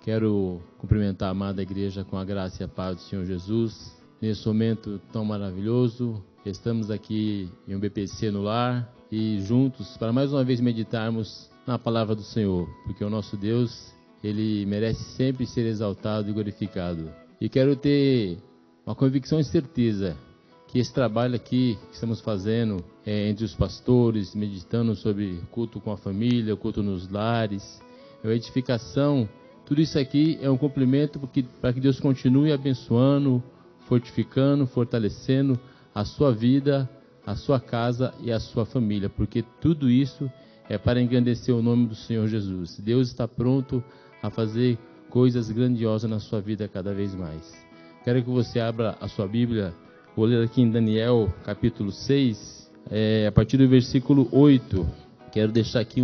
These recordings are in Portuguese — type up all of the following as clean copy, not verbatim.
Quero cumprimentar a amada igreja com a graça e a paz do Senhor Jesus. Nesse momento tão maravilhoso, estamos aqui em um BPC no lar e juntos para mais uma vez meditarmos na palavra do Senhor, porque o nosso Deus, Ele merece sempre ser exaltado e glorificado. E quero ter uma convicção e certeza que esse trabalho aqui que estamos fazendo entre os pastores, meditando sobre culto com a família, culto nos lares, a edificação, tudo isso aqui é um complemento para que Deus continue abençoando, fortificando, fortalecendo a sua vida, a sua casa e a sua família, porque tudo isso é para engrandecer o nome do Senhor Jesus. Deus está pronto a fazer coisas grandiosas na sua vida cada vez mais. Quero que você abra a sua Bíblia, vou ler aqui em Daniel capítulo 6, a partir do versículo 8. Quero deixar aqui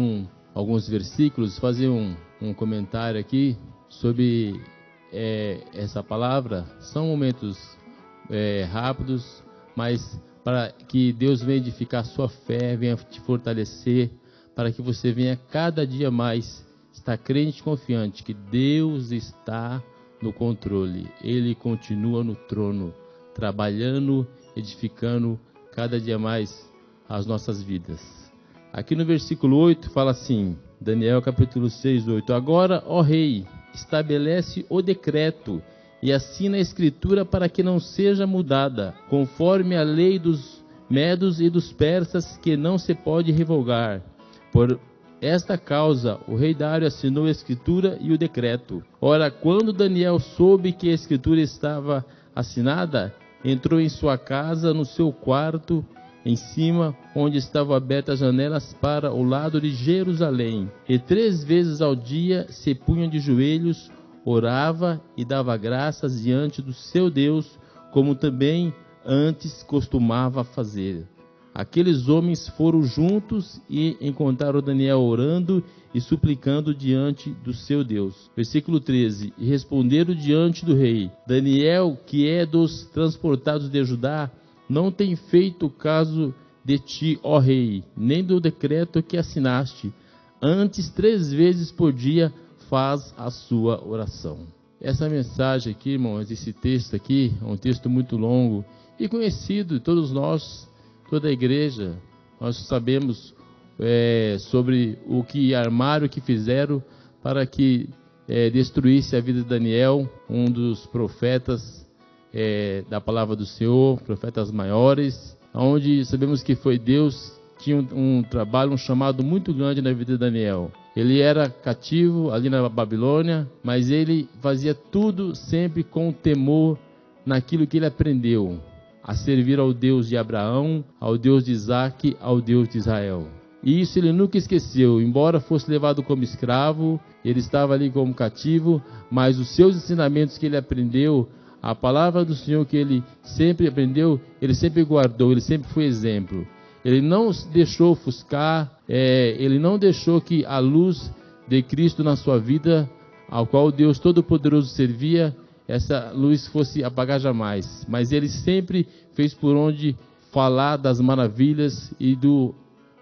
alguns versículos, fazer um comentário aqui sobre essa palavra. São momentos rápidos, mas para que Deus venha edificar a sua fé, venha te fortalecer, para que você venha cada dia mais estar crente e confiante que Deus está no controle. Ele continua no trono, trabalhando, edificando cada dia mais as nossas vidas. Aqui no versículo 8 fala assim, Daniel capítulo 6, 8. Agora, ó rei, estabelece o decreto e assina a escritura para que não seja mudada, conforme a lei dos medos e dos persas, que não se pode revogar. Por esta causa, o rei Dário assinou a escritura e o decreto. Ora, quando Daniel soube que a escritura estava assinada, entrou em sua casa, no seu quarto, em cima, onde estavam abertas as janelas para o lado de Jerusalém. E 3 vezes ao dia se punha de joelhos, orava e dava graças diante do seu Deus, como também antes costumava fazer. Aqueles homens foram juntos e encontraram Daniel orando e suplicando diante do seu Deus. Versículo 13. E responderam diante do rei: Daniel, que é dos transportados de Judá, não tem feito caso de ti, ó rei, nem do decreto que assinaste. Antes, 3 vezes por dia faz a sua oração. Essa mensagem aqui, irmãos, esse texto aqui, é um texto muito longo e conhecido, todos nós, toda a igreja, nós sabemos sobre o que armaram, o que fizeram para que destruísse a vida de Daniel, um dos profetas da palavra do Senhor, profetas maiores, onde sabemos que foi Deus, tinha um trabalho, um chamado muito grande na vida de Daniel. Ele era cativo ali na Babilônia, mas ele fazia tudo sempre com temor naquilo que ele aprendeu, a servir ao Deus de Abraão, ao Deus de Isaac, ao Deus de Israel. E isso ele nunca esqueceu, embora fosse levado como escravo, ele estava ali como cativo, mas os seus ensinamentos que ele aprendeu, a palavra do Senhor que ele sempre aprendeu, ele sempre guardou, ele sempre foi exemplo. Ele não deixou ofuscar, ele não deixou que a luz de Cristo na sua vida, ao qual Deus Todo-Poderoso servia, essa luz fosse apagar jamais. Mas ele sempre fez por onde falar das maravilhas e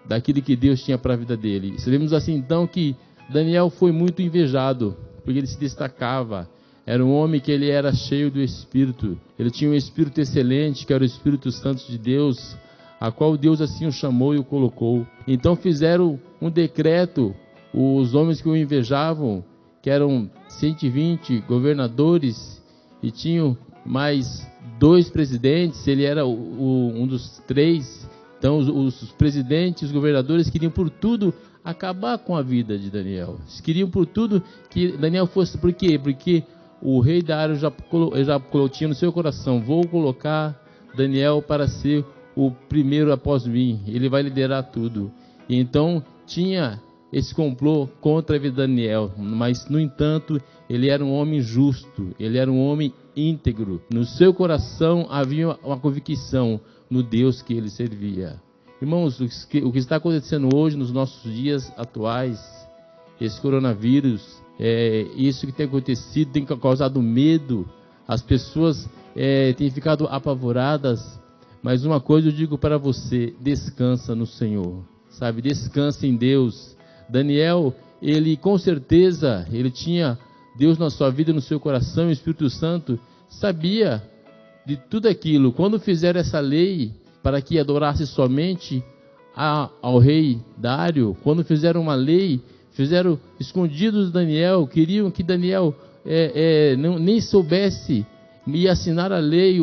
daquilo que Deus tinha para a vida dele. Sabemos assim então que Daniel foi muito invejado, porque ele se destacava. Era um homem que ele era cheio do Espírito. Ele tinha um Espírito excelente, que era o Espírito Santo de Deus, a qual Deus assim o chamou e o colocou. Então fizeram um decreto, os homens que o invejavam, que eram 120 governadores, e tinham mais 2 presidentes, ele era um dos 3. Então os presidentes, os governadores queriam por tudo acabar com a vida de Daniel. Eles queriam por tudo que Daniel fosse. Por quê? Porque o rei Dário já tinha no seu coração: vou colocar Daniel para ser o primeiro após mim, ele vai liderar tudo. E então tinha esse complô contra a vida de Daniel, mas no entanto ele era um homem justo, ele era um homem íntegro. No seu coração havia uma convicção no Deus que ele servia. Irmãos, o que está acontecendo hoje nos nossos dias atuais, esse coronavírus, isso que tem acontecido tem causado medo, as pessoas têm ficado apavoradas, mas uma coisa eu digo para você: descansa no Senhor, sabe, descansa em Deus. Daniel, ele com certeza, ele tinha Deus na sua vida, no seu coração, o Espírito Santo sabia de tudo aquilo. Quando fizeram essa lei para que adorasse somente ao rei Dário, quando fizeram uma lei, fizeram escondidos de Daniel, queriam que Daniel nem soubesse e assinar a lei,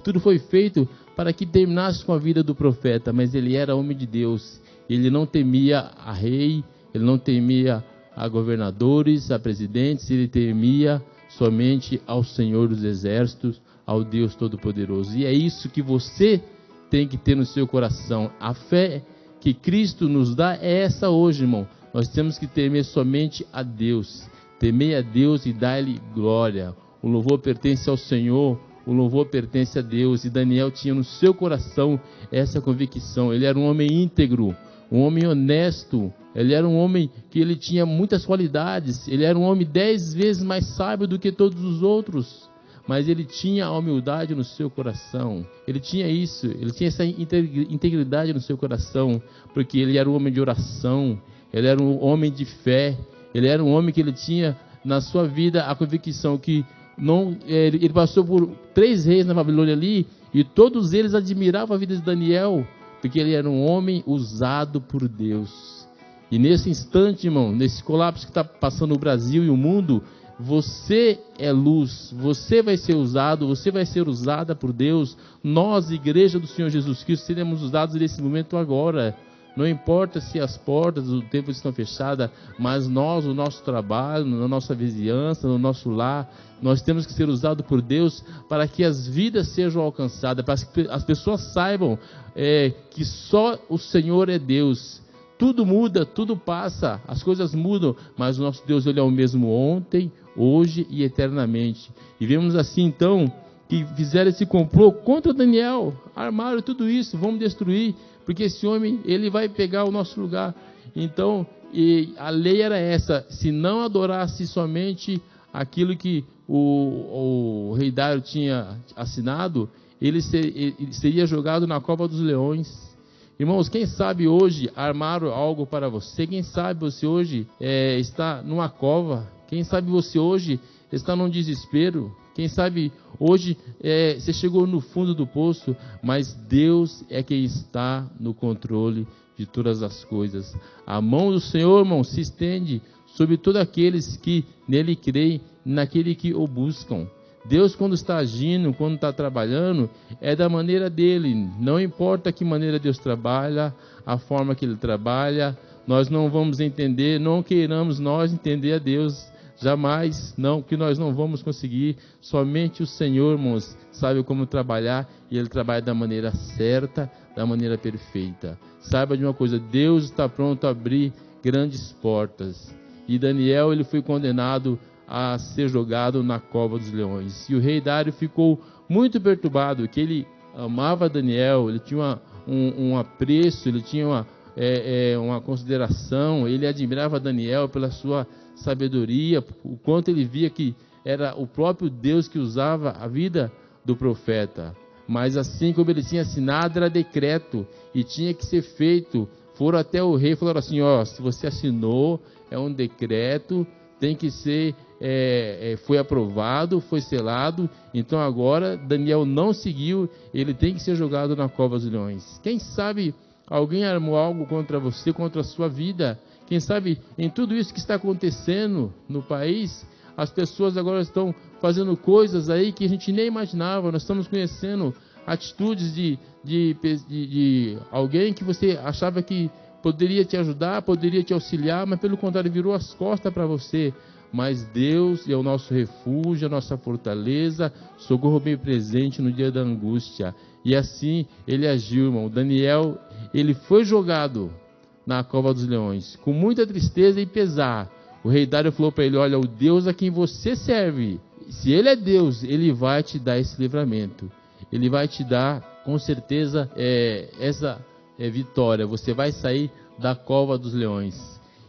tudo foi feito para que terminasse com a vida do profeta, mas ele era homem de Deus, ele não temia a rei, ele não temia a governadores, a presidentes, ele temia somente ao Senhor dos Exércitos, ao Deus Todo-Poderoso. E é isso que você tem que ter no seu coração. A fé que Cristo nos dá é essa hoje, irmão. Nós temos que temer somente a Deus. Temer a Deus e dar-lhe glória. O louvor pertence ao Senhor, o louvor pertence a Deus. E Daniel tinha no seu coração essa convicção. Ele era um homem íntegro, um homem honesto. Ele era um homem que ele tinha muitas qualidades. Ele era um homem 10 vezes mais sábio do que todos os outros. Mas ele tinha a humildade no seu coração. Ele tinha isso, ele tinha essa integridade no seu coração, porque ele era um homem de oração, ele era um homem de fé, ele era um homem que ele tinha na sua vida a convicção que ele passou por 3 reis na Babilônia ali, e todos eles admiravam a vida de Daniel, porque ele era um homem usado por Deus. E nesse instante, irmão, nesse colapso que está passando o Brasil e o mundo, você é luz, você vai ser usado, você vai ser usada por Deus. Nós, Igreja do Senhor Jesus Cristo, seremos usados nesse momento agora. Não importa se as portas do templo estão fechadas, mas nós, o nosso trabalho, na nossa vizinhança, no nosso lar, nós temos que ser usados por Deus para que as vidas sejam alcançadas, para que as pessoas saibam que só o Senhor é Deus. Tudo muda, tudo passa, as coisas mudam, mas o nosso Deus, ele é o mesmo ontem, hoje e eternamente. E vemos assim então que fizeram esse complô contra Daniel, armaram tudo isso, vamos destruir, porque esse homem, ele vai pegar o nosso lugar. Então, a lei era essa: se não adorasse somente aquilo que o rei Dário tinha assinado, ele seria jogado na cova dos leões. Irmãos, quem sabe hoje armaram algo para você? Quem sabe você hoje está numa cova? Quem sabe você hoje está num desespero? Quem sabe hoje você chegou no fundo do poço? Mas Deus é quem está no controle de todas as coisas. A mão do Senhor, irmão, se estende sobre todos aqueles que nele creem, naquele que o buscam. Deus, quando está agindo, quando está trabalhando, é da maneira dele. Não importa que maneira Deus trabalha, a forma que ele trabalha, nós não vamos entender, não queiramos nós entender a Deus, jamais, não, que nós não vamos conseguir. Somente o Senhor, irmãos, sabe como trabalhar, e ele trabalha da maneira certa, da maneira perfeita. Saiba de uma coisa: Deus está pronto a abrir grandes portas. E Daniel, ele foi condenado a ser jogado na cova dos leões. E o rei Dário ficou muito perturbado, que ele amava Daniel, ele tinha um apreço, ele tinha uma consideração, ele admirava Daniel pela sua sabedoria, o quanto ele via que era o próprio Deus que usava a vida do profeta. Mas assim como ele tinha assinado, era decreto e tinha que ser feito. Foram até o rei e falaram assim: se você assinou, é um decreto, tem que ser, foi aprovado, foi selado, então agora Daniel não seguiu, ele tem que ser jogado na cova dos leões. Quem sabe alguém armou algo contra você, contra a sua vida? Quem sabe em tudo isso que está acontecendo no país, as pessoas agora estão fazendo coisas aí que a gente nem imaginava. Nós estamos conhecendo atitudes de alguém que você achava que poderia te ajudar, poderia te auxiliar, mas pelo contrário virou as costas para você. Mas Deus é o nosso refúgio, a nossa fortaleza, socorro bem presente no dia da angústia. E assim ele agiu, irmão. Daniel, ele foi jogado na cova dos leões, com muita tristeza e pesar. O rei Dário falou para ele: olha, o Deus a quem você serve, se ele é Deus, ele vai te dar esse livramento. Ele vai te dar, com certeza, essa vitória. Você vai sair da cova dos leões.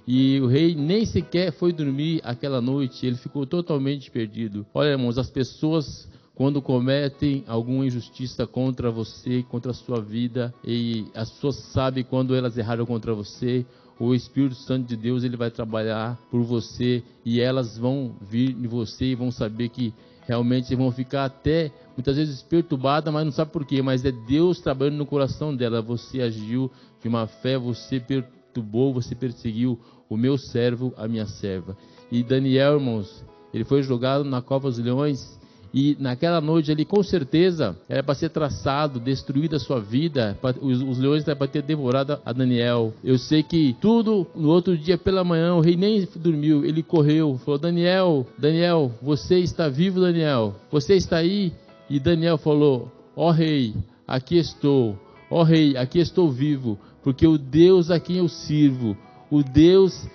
E o rei nem sequer foi dormir aquela noite, ele ficou totalmente perdido. Olha, irmãos, as pessoas quando cometem alguma injustiça contra você, contra a sua vida, e as pessoas sabem quando elas erraram contra você, o Espírito Santo de Deus, ele vai trabalhar por você, e elas vão vir em você e vão saber que realmente vão ficar até, muitas vezes, perturbadas, mas não sabe por quê, mas é Deus trabalhando no coração dela. Você agiu de uma fé, você perturbou, você perseguiu o meu servo, a minha serva. E Daniel, irmãos, ele foi jogado na cova dos leões, e naquela noite ali, com certeza, era para ser traçado, destruída a sua vida, os leões eram para ter devorado a Daniel. Eu sei que tudo, no outro dia pela manhã, o rei nem dormiu, ele correu, falou: Daniel, Daniel, você está vivo, Daniel? Você está aí? E Daniel falou: ó rei, aqui estou, ó rei, aqui estou vivo, porque o Deus a quem eu sirvo, o Deus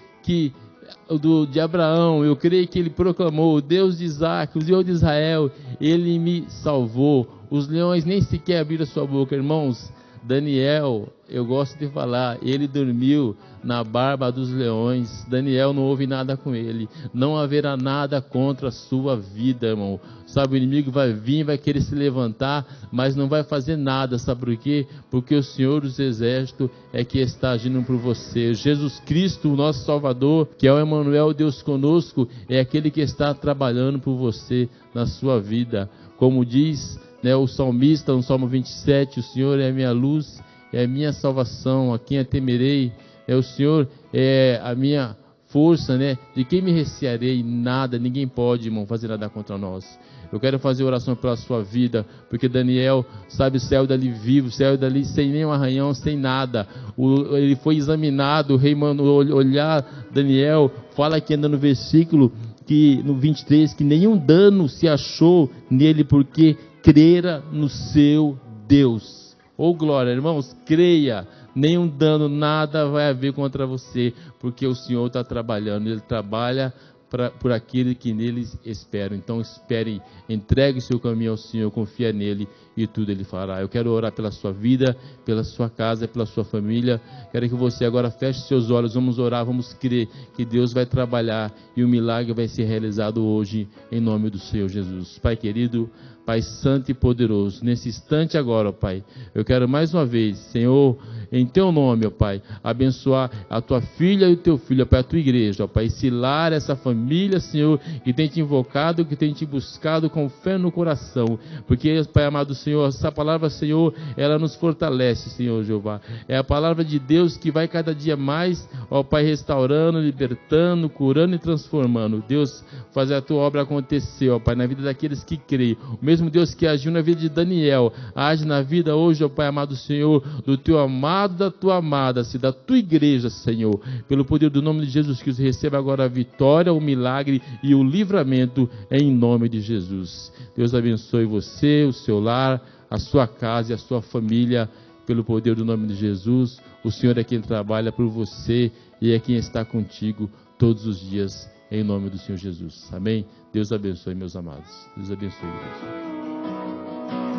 de Abraão, eu creio que ele proclamou, o Deus de Isaac, o Deus de Israel, ele me salvou. Os leões nem sequer abriram sua boca, irmãos. Daniel, eu gosto de falar, ele dormiu na barba dos leões. Daniel, não houve nada com ele, não haverá nada contra a sua vida, irmão. Sabe, o inimigo vai vir, vai querer se levantar, mas não vai fazer nada, sabe por quê? Porque o Senhor dos Exércitos é que está agindo por você. Jesus Cristo, o nosso Salvador, que é o Emmanuel, Deus conosco, é aquele que está trabalhando por você na sua vida. Como diz o salmista, no Salmo 27, o Senhor é a minha luz, é a minha salvação, a quem a temerei, o Senhor é a minha força, de quem me recearei? Nada, ninguém pode, irmão, fazer nada contra nós. Eu quero fazer oração pela sua vida, porque Daniel, sabe, saiu dali vivo, saiu dali sem nenhum arranhão, sem nada. Ele foi examinado, o rei mandou olhar Daniel, fala aqui ainda no versículo, que no 23, que nenhum dano se achou nele, porque crera no seu Deus. Oh glória, irmãos, creia, nenhum dano, nada vai haver contra você, porque o Senhor está trabalhando, Ele trabalha por aquele que neles esperam. Então espere, entregue seu caminho ao Senhor, confia nele e tudo Ele fará. Eu quero orar pela sua vida, pela sua casa, pela sua família. Quero que você agora feche seus olhos, vamos orar, vamos crer que Deus vai trabalhar e o milagre vai ser realizado hoje, em nome do Senhor Jesus. Pai querido, Pai santo e poderoso, nesse instante agora, ó Pai, eu quero mais uma vez, Senhor, em Teu nome, ó Pai, abençoar a Tua filha e o Teu filho, ó Pai, a Tua igreja, ó Pai, ensilar essa família, Senhor, que tem Te invocado, que tem Te buscado com fé no coração, porque, Pai amado Senhor, essa palavra, Senhor, ela nos fortalece, Senhor Jeová, é a palavra de Deus que vai cada dia mais, ó Pai, restaurando, libertando, curando e transformando. Deus, fazer a Tua obra acontecer, ó Pai, na vida daqueles que creem, o mesmo Deus que agiu na vida de Daniel, age na vida hoje, ó Pai amado Senhor, do Teu amado, da Tua amada, da Tua igreja, Senhor, pelo poder do nome de Jesus Cristo, receba agora a vitória, o milagre e o livramento em nome de Jesus. Deus abençoe você, o seu lar, a sua casa e a sua família, pelo poder do nome de Jesus. O Senhor é quem trabalha por você e é quem está contigo todos os dias, em nome do Senhor Jesus. Amém? Deus abençoe, meus amados. Deus abençoe, Deus.